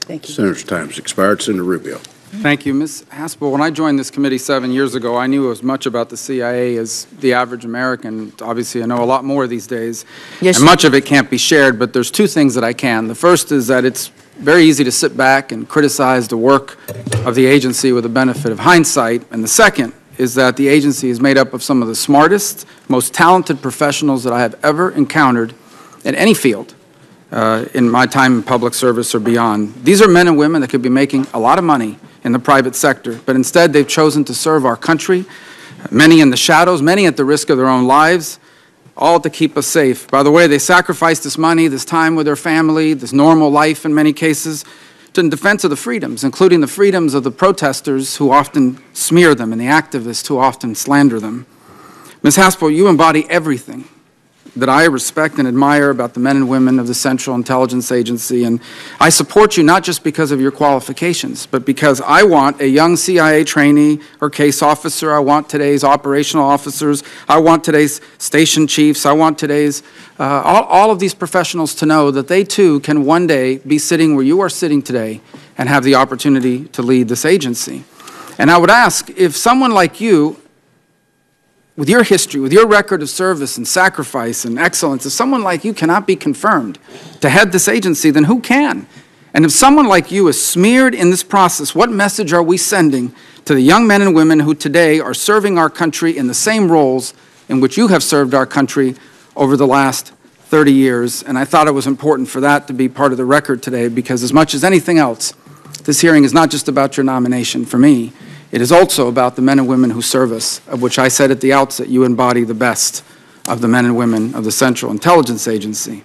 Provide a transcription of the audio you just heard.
Thank you. Senator's time's expired. Senator Rubio. Thank you. Ms. Haspel, when I joined this committee 7 years ago, I knew as much about the CIA as the average American. Obviously, I know a lot more these days. Yes, and much of it can't be shared, but there's two things that I can. The first is that it's very easy to sit back and criticize the work of the agency with the benefit of hindsight. And the second is that the agency is made up of some of the smartest, most talented professionals that I have ever encountered in any field. In my time in public service or beyond. These are men and women that could be making a lot of money in the private sector, but instead they've chosen to serve our country, many in the shadows, many at the risk of their own lives, all to keep us safe. By the way, they sacrifice this money, this time with their family, this normal life in many cases, in defense of the freedoms, including the freedoms of the protesters who often smear them and the activists who often slander them. Ms. Haspel, you embody everything that I respect and admire about the men and women of the Central Intelligence Agency, and I support you not just because of your qualifications, but because I want a young CIA trainee or case officer, I want today's operational officers, I want today's station chiefs, I want today's, all of these professionals to know that they too can one day be sitting where you are sitting today and have the opportunity to lead this agency. And I would ask, if someone like you, with your history, with your record of service and sacrifice and excellence, if someone like you cannot be confirmed to head this agency, then who can? And if someone like you is smeared in this process, what message are we sending to the young men and women who today are serving our country in the same roles in which you have served our country over the last 30 years? And I thought it was important for that to be part of the record today, because as much as anything else, this hearing is not just about your nomination for me. It is also about the men and women who serve us, of which I said at the outset, you embody the best of the men and women of the Central Intelligence Agency.